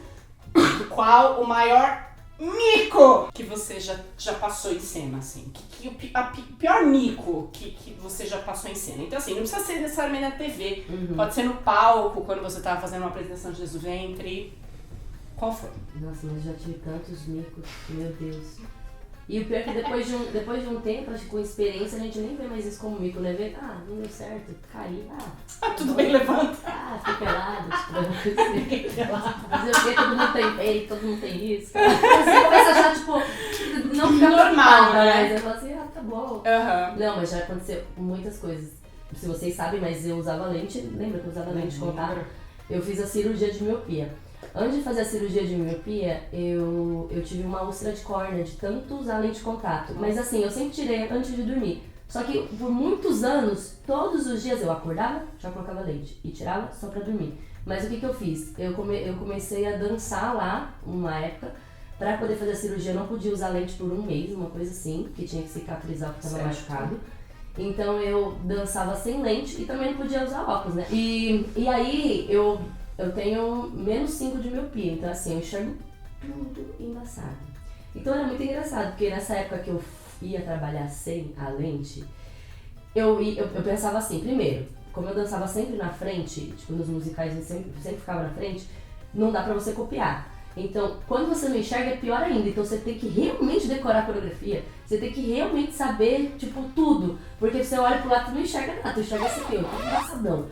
qual o maior mico que você já passou em cena, assim? O pior mico que você já passou em cena. Então, assim, não precisa ser necessariamente na TV. Pode ser no palco, quando você tava fazendo uma apresentação de Jesus Ventre. Qual foi? Nossa, mas eu já tive tantos micos, meu Deus. E o pior é que depois de um tempo, acho que com experiência, a gente nem vê mais isso como mico, né? Vê, não deu certo, caí, tudo bem, levanta. Fui pelado, fazer o quê? Todo mundo tem peito, todo mundo tem isso. Você começa a achar, tipo, não fica normal, né? Mas eu falo assim, tá bom. Não, mas já aconteceu muitas coisas. Se vocês sabem, mas eu usava lente, lembra que eu usava lente de contato? Eu fiz a cirurgia de miopia. Antes de fazer a cirurgia de miopia, eu tive uma úlcera de córnea de tanto usar lente de contato. Mas assim, eu sempre tirei antes de dormir. Só que por muitos anos, todos os dias eu acordava, já colocava lente e tirava só pra dormir. Mas o que eu fiz? Eu comecei a dançar lá, uma época, pra poder fazer a cirurgia. Eu não podia usar lente por um mês, uma coisa assim, que tinha que cicatrizar o que estava machucado. Então eu dançava sem lente e também não podia usar óculos, né? E aí eu eu tenho menos 5 de miopia, então assim, eu enxergo tudo embaçado. Então era muito engraçado, porque nessa época que eu ia trabalhar sem a lente, eu pensava assim, primeiro, como eu dançava sempre na frente, tipo nos musicais eu sempre ficava na frente, não dá pra você copiar. Então, quando você não enxerga é pior ainda, então você tem que realmente decorar a coreografia, você tem que realmente saber, tipo, tudo, porque você olha pro lado e não enxerga nada, tu enxerga esse aqui, ó, embaçadão.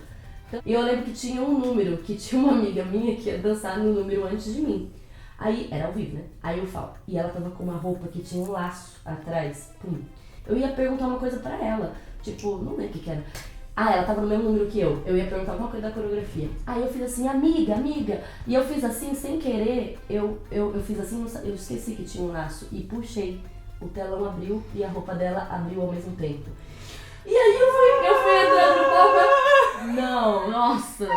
E eu lembro que tinha um número, que tinha uma amiga minha que ia dançar no número antes de mim. Aí, era ao vivo, né? Aí eu falo, e ela tava com uma roupa que tinha um laço atrás, pum. Eu ia perguntar uma coisa pra ela, tipo, não lembro o que era. Ah, ela tava no mesmo número que eu ia perguntar alguma coisa da coreografia. Aí eu fiz assim, amiga, e eu fiz assim, sem querer, eu fiz assim, eu esqueci que tinha um laço e puxei. O telão abriu e a roupa dela abriu ao mesmo tempo. E aí eu fui entrando no palco. Não, nossa.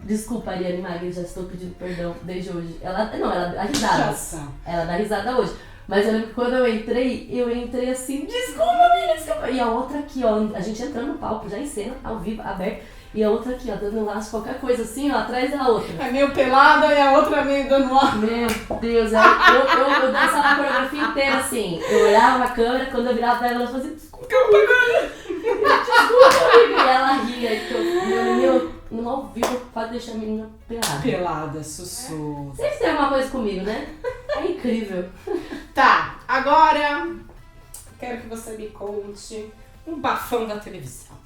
Desculpa, Ariane Magri, já estou pedindo perdão desde hoje. Ela dá risada. Ela dá risada hoje. Mas eu lembro que quando eu entrei assim, desculpa. E a outra aqui, ó, a gente entrando no palco, já em cena, ao vivo, aberto. E a outra aqui, ó, dando laço, qualquer coisa assim, ó, atrás da outra. É meio pelada e a outra meio dando laço. Meu Deus, eu dançava a coreografia inteira assim. Eu olhava na câmera, quando eu virava pra ela, ela fazia, desculpa, amiga. E ela ria, então, no ao vivo, pode deixar a menina pelada. Pelada, sussurro. Sempre tem alguma coisa comigo, né? É incrível. Tá, agora quero que você me conte um bafão da televisão.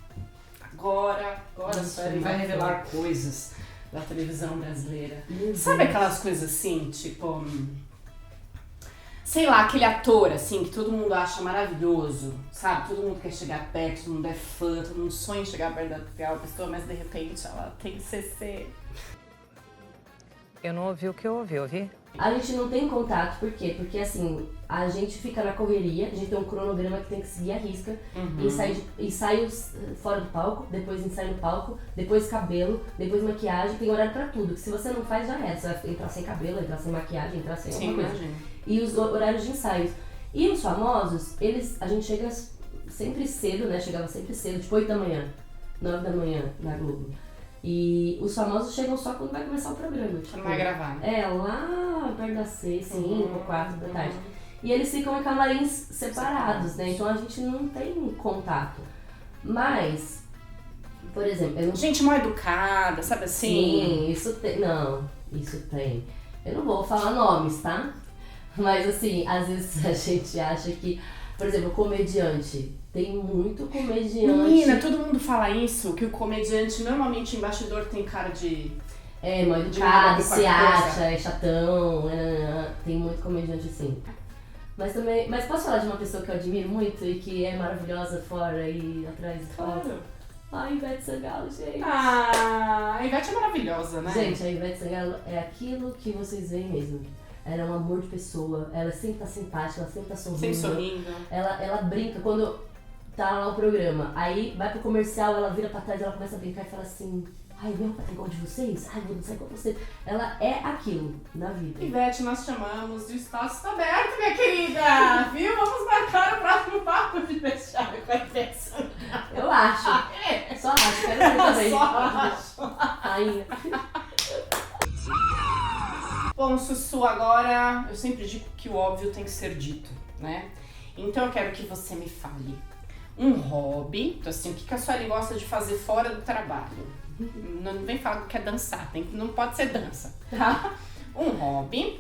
Agora a Suelen vai revelar coisas da televisão brasileira. Sabe aquelas coisas assim, tipo... Sei lá, aquele ator, assim, que todo mundo acha maravilhoso, sabe? Todo mundo quer chegar perto, todo mundo é fã, todo mundo sonha em chegar perto daquela pessoa, mas de repente ela tem CC. Eu não ouvi o que eu ouvi? A gente não tem contato, por quê? Porque assim, a gente fica na correria, a gente tem um cronograma que tem que seguir a risca, ensaios fora do palco, depois ensaio no palco, depois cabelo, depois maquiagem, tem horário pra tudo, que se você não faz já é, você vai entrar sem cabelo, entrar sem maquiagem, entrar sem alguma coisa. E os horários de ensaios. E os famosos, a gente chega sempre cedo, né, chegava sempre cedo, tipo 8 da manhã, 9 da manhã na Globo. E os famosos chegam só quando vai começar o programa. Tipo, vai gravar. É, lá perto das 6, 5, 4 da tarde. E eles ficam em camarins separados, né? Então a gente não tem contato. Mas, por exemplo... Gente mal educada, sabe assim? Sim, isso tem. Não, isso tem. Eu não vou falar nomes, tá? Mas assim, às vezes a gente acha que... Por exemplo, comediante. Tem muito comediante... Menina, todo mundo fala isso, que o comediante, normalmente, embaixador tem cara de... É, mal educado, se acha, é chatão, tem muito comediante assim. Mas posso falar de uma pessoa que eu admiro muito e que é maravilhosa fora e atrás do palco? Claro. A Ivete Sangalo, gente. Ah, a Ivete é maravilhosa, né? Gente, a Ivete Sangalo é aquilo que vocês veem mesmo. Ela é um amor de pessoa, ela sempre tá simpática, ela sempre tá sorrindo. Sempre sorrindo. Ela brinca quando tá lá o programa, aí vai pro comercial, ela vira pra trás, ela começa a brincar e fala assim: ai, meu pai é igual de vocês? Ai, vou dançar igual vocês. Ela é aquilo na vida. Ivete, nós chamamos, o espaço está aberto, minha querida! Viu? Vamos marcar o próximo papo de vestiário com a Ivete Sangalo. Eu acho. Só acho, quero ver também. Só acho. Ainda. Bom, Sussu, agora eu sempre digo que o óbvio tem que ser dito, né? Então eu quero que você me fale um hobby, então assim, o que a Suelen gosta de fazer fora do trabalho? Não vem falar que é dançar, não pode ser dança, tá? Um hobby,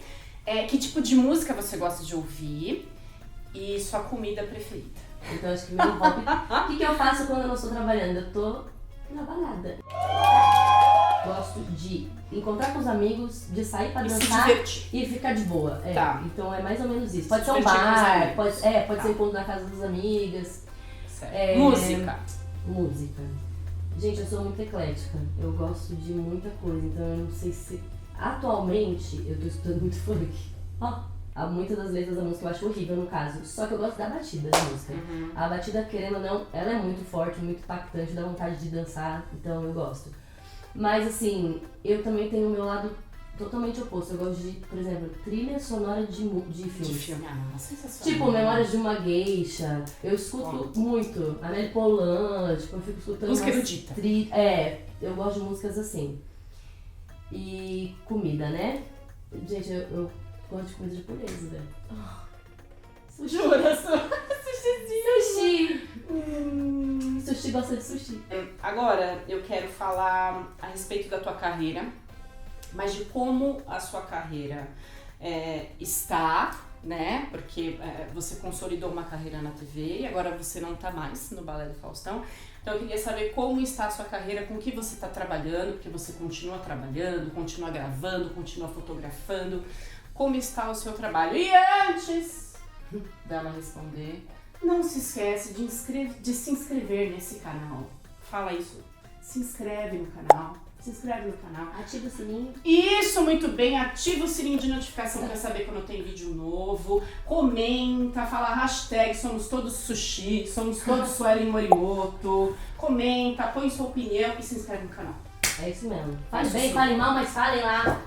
que tipo de música você gosta de ouvir e sua comida preferida? Então acho que meu hobby... O que eu faço quando eu não estou trabalhando? Eu tô na balada. Gosto de encontrar com os amigos, de sair pra dançar e ficar de boa. Tá. Então é mais ou menos isso. Pode ser um bar, pode ser encontro na casa das amigas. Música. Música. Gente, eu sou muito eclética. Eu gosto de muita coisa, então eu não sei se... Atualmente, eu tô escutando muito funk. Há muitas das letras da música eu acho horrível, no caso. Só que eu gosto da batida da música. A batida, querendo ou não, ela é muito forte, muito impactante, dá vontade de dançar, então eu gosto. Mas assim, eu também tenho o meu lado totalmente oposto. Eu gosto de, por exemplo, trilha sonora de filmes. De filme, sensacional. Tipo, Memórias de uma Geisha. Eu escuto muito. Amélie Poulain, tipo, eu fico escutando... Música erudita. Eu gosto de músicas assim. E comida, né? Gente, eu gosto de comida japonesa, velho. Jura? Sushi! Sushi gosta de sushi. Agora eu quero falar a respeito da tua carreira, mas de como a sua carreira está, né? Porque você consolidou uma carreira na TV e agora você não está mais no Balé do Faustão. Então eu queria saber como está a sua carreira, com o que você está trabalhando, porque você continua trabalhando, continua gravando, continua fotografando. Como está o seu trabalho? E antes dela responder, não se esquece de se inscrever nesse canal. Fala isso. Se inscreve no canal. Se inscreve no canal. Ativa o sininho. Isso, muito bem. Ativa o sininho de notificação para saber quando tem vídeo novo. Comenta, fala hashtag somos todos sushi, somos todos Suelen Morimoto. Comenta, põe sua opinião e se inscreve no canal. É isso mesmo. Fale bem, fale mal, mas falem lá.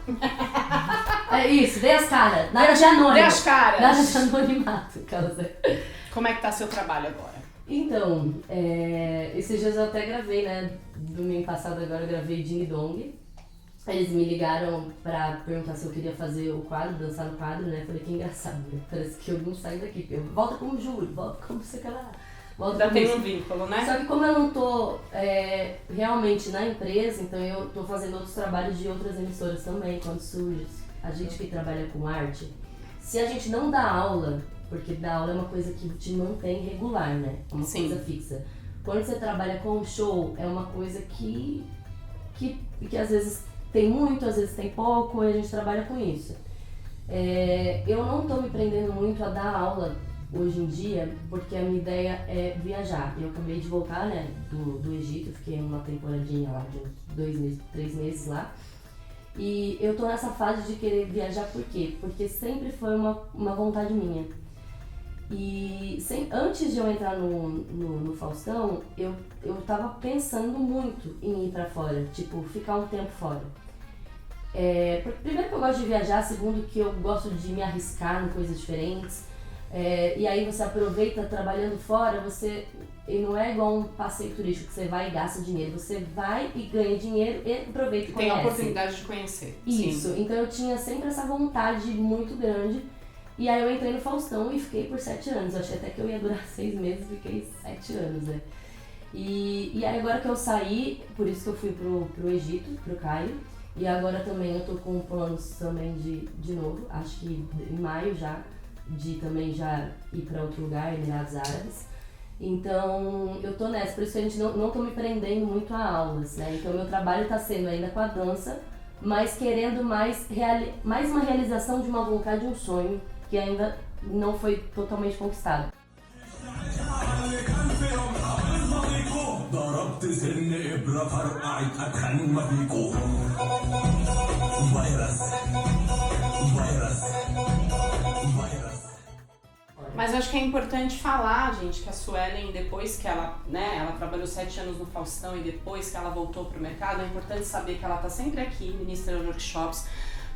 É isso, dê as caras. Nada de anônimo. Dê as caras. Nada de anonimato, causa. Como é que tá seu trabalho agora? Então, esses dias eu até gravei, né? Domingo passado agora eu gravei Ding Dong. Eles me ligaram pra perguntar se eu queria fazer o quadro, dançar no quadro, né? Falei, que engraçado, né? Parece que eu não saio daqui. Volta como júri, volta como você quer lá. Já tem um vínculo, né? Só que como eu não tô realmente na empresa, então eu tô fazendo outros trabalhos de outras emissoras também, quando surge. A gente que trabalha com arte, se a gente não dá aula, porque dar aula é uma coisa que te mantém regular, né? É uma Sim. coisa fixa. Quando você trabalha com show, é uma coisa que às vezes tem muito, às vezes tem pouco, e a gente trabalha com isso. Eu não tô me prendendo muito a dar aula hoje em dia, porque a minha ideia é viajar. Eu acabei de voltar, né, do Egito, fiquei uma temporadinha lá, de uns 2 meses, 3 meses lá. E eu tô nessa fase de querer viajar por quê? Porque sempre foi uma vontade minha. E antes de eu entrar no Faustão, eu tava pensando muito em ir pra fora, tipo, ficar um tempo fora. Primeiro que eu gosto de viajar, segundo que eu gosto de me arriscar em coisas diferentes. E aí você aproveita trabalhando fora, e não é igual um passeio turístico que você vai e gasta dinheiro, você vai e ganha dinheiro e aproveita e Tem conhece. a oportunidade de conhecer. Isso, Sim. então eu tinha sempre essa vontade muito grande. E aí eu entrei no Faustão e fiquei por 7 anos. Eu achei até que eu ia durar 6 meses, fiquei 7 anos, né? E aí agora que eu saí, por isso que eu fui pro Egito, pro Cairo. E agora também eu tô com planos também de novo, acho que em maio já, de também já ir pra outro lugar, Emirados Árabes. Então eu tô nessa, por isso que a gente não tô me prendendo muito a aulas, né? Então meu trabalho tá sendo ainda com a dança, mas querendo mais uma realização de uma vontade, um sonho, que ainda não foi totalmente conquistado. Mas eu acho que é importante falar, gente, que a Suelen, depois que ela trabalhou 7 anos no Faustão e depois que ela voltou pro mercado, é importante saber que ela tá sempre aqui, ministrando workshops,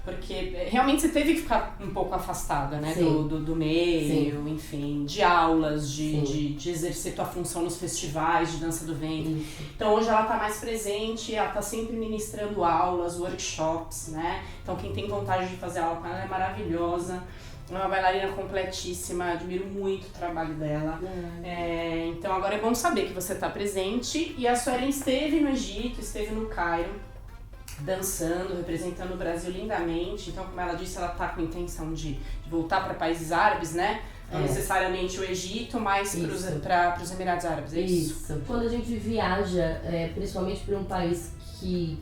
porque realmente você teve que ficar um pouco afastada, né, do meio, sim, enfim, de aulas, de exercer tua função nos festivais de dança do ventre. Então hoje ela tá mais presente, ela tá sempre ministrando aulas, workshops, né, então quem tem vontade de fazer aula com ela é maravilhosa. É uma bailarina completíssima, admiro muito o trabalho dela. Então agora é bom saber que você está presente. E a Suelen esteve no Egito, esteve no Cairo, dançando, representando o Brasil lindamente. Então, como ela disse, ela está com intenção de voltar para países árabes, né? Não necessariamente o Egito, mas para os Emirados Árabes, é isso? Quando a gente viaja, principalmente para um país que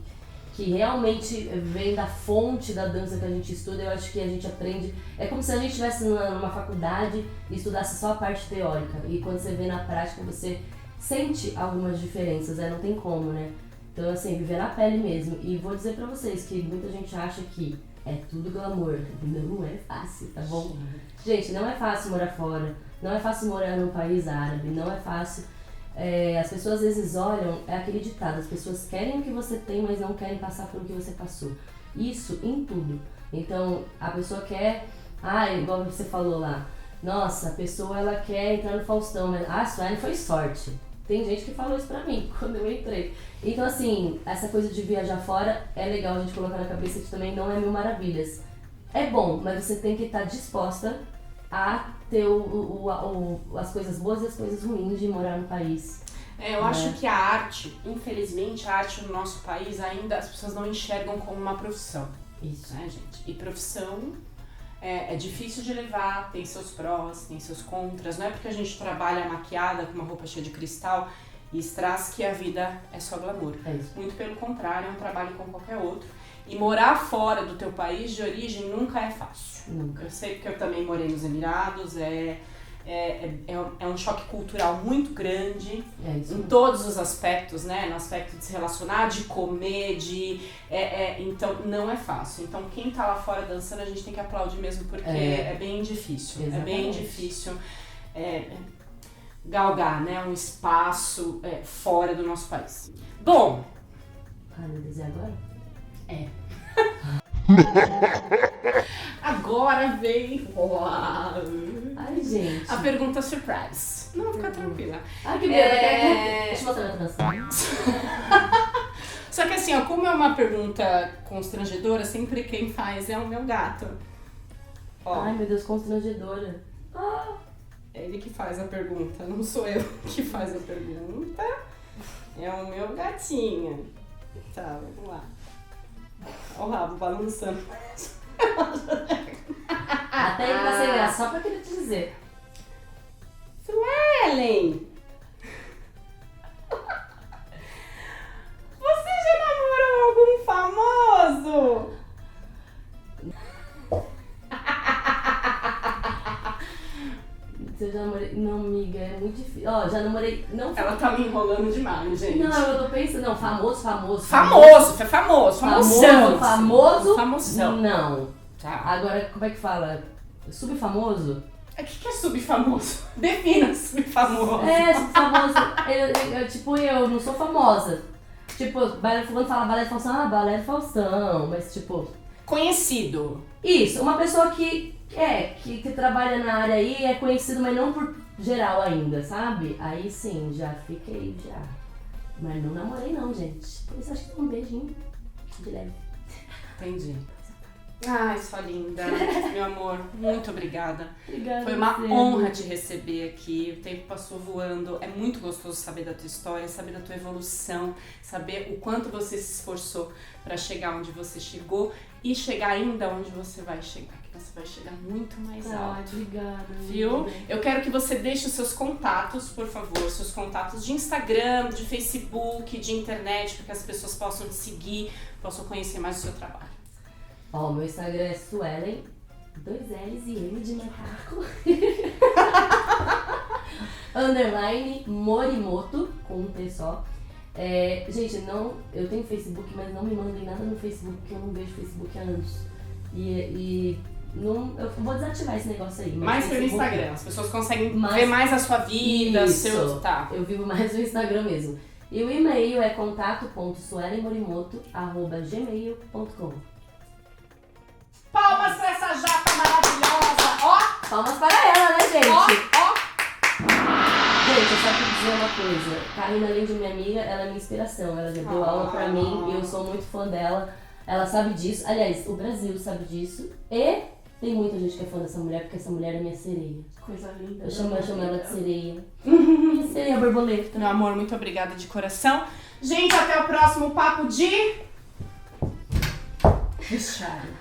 realmente vem da fonte da dança que a gente estuda, eu acho que a gente aprende. É como se a gente estivesse numa faculdade e estudasse só a parte teórica. E quando você vê na prática, você sente algumas diferenças, não tem como, né? Então, assim, viver na pele mesmo. E vou dizer pra vocês que muita gente acha que é tudo glamour. Não é fácil, tá bom? Gente, não é fácil morar fora, não é fácil morar num país árabe, não é fácil. As pessoas às vezes olham, é aquele ditado, as pessoas querem o que você tem, mas não querem passar por o que você passou. Isso em tudo. Então, a pessoa quer, igual você falou lá, nossa, a pessoa ela quer entrar no Faustão, mas Suelen foi sorte. tem gente que falou isso pra mim quando eu entrei. Então, assim, essa coisa de viajar fora é legal a gente colocar na cabeça que também não é mil maravilhas. É bom, mas você tem que estar disposta a ter as coisas boas e as coisas ruins de morar no país. Eu acho que a arte, infelizmente, a arte no nosso país ainda as pessoas não enxergam como uma profissão. Isso. Né, gente? E profissão é difícil de levar, tem seus prós, tem seus contras. Não é porque a gente trabalha maquiada com uma roupa cheia de cristal e strass que a vida é só glamour. É isso. Muito pelo contrário, é um trabalho como qualquer outro. E morar fora do teu país de origem nunca é fácil. Nunca. Eu sei porque eu também morei nos Emirados, é um choque cultural muito grande É isso. em todos os aspectos, né? No aspecto de se relacionar, de comer, então não é fácil. Então quem tá lá fora dançando a gente tem que aplaudir mesmo porque é bem difícil. Exatamente. É bem difícil galgar, né? Um espaço fora do nosso país. Bom, Ai, meu Deus, e agora? agora vem Ai, gente. a pergunta surprise. Não, fica tranquila. Ai, que medo. Deixa eu mostrar minha trança. Só que assim, ó, como é uma pergunta constrangedora, sempre quem faz é o meu gato. Ó, Ai, meu Deus, constrangedora. é ele que faz a pergunta, não sou eu que faz a pergunta. É o meu gatinho. Tá, vamos lá. Olha o rabo balançando. Até ele tá sem graça, só pra querer te dizer. Suelen! Você já namorou algum famoso? Se eu já namorei... Não, amiga, é muito difícil. Ó, já namorei... Não, Ela tá me enrolando demais, gente. Não, eu tô pensando... Não, famoso. Famoso, famosão. Famosão? Não. Tá. Agora, como é que fala? Subfamoso? O que é subfamoso? Defina subfamoso. É, subfamoso. Tipo, eu não sou famosa. Tipo, quando fala Valério Faustão, Valério Faustão. Mas, tipo... Conhecido. Isso, uma pessoa que trabalha na área aí, é conhecido, mas não por geral ainda, sabe? Aí sim, já fiquei, já. Mas não namorei não, gente. Por isso acho que um beijinho de leve. Entendi. Ai, sua linda. Meu amor, muito obrigada. Obrigada. Foi uma você. honra te receber aqui. O tempo passou voando. É muito gostoso saber da tua história, saber da tua evolução, saber o quanto você se esforçou para chegar onde você chegou e chegar ainda onde você vai chegar. Que você vai chegar muito mais alto. Ai, obrigada. Viu? amiga. Eu quero que você deixe os seus contatos, por favor, seus contatos de Instagram, de Facebook, de internet, para que as pessoas possam te seguir, possam conhecer mais o seu trabalho. Ó, meu Instagram é Suelen, 2 L's e M de macaco. _ Morimoto, com um T só. Gente, eu tenho Facebook, mas não me mandem nada no Facebook, porque eu não vejo Facebook há anos. Eu vou desativar esse negócio aí. Mas Mais pelo Facebook- Instagram, as pessoas conseguem ver mais a sua vida, Isso. Tá. Eu vivo mais no Instagram mesmo. E o e-mail é contato.suelenmorimoto@gmail.com. Palmas pra essa japa maravilhosa! Ó, Palmas para ela, né, gente? ó. Gente, eu só quero dizer uma coisa. Karina, além de minha amiga, ela é minha inspiração. Ela já deu aula pra mim e eu sou muito fã dela. Ela sabe disso. Aliás, o Brasil sabe disso. E tem muita gente que é fã dessa mulher, porque essa mulher é minha sereia. Coisa linda. Eu chamo ela de sereia. Minha sereia borboleta. Meu amor, muito obrigada de coração. Gente, até o próximo papo de... vestiário.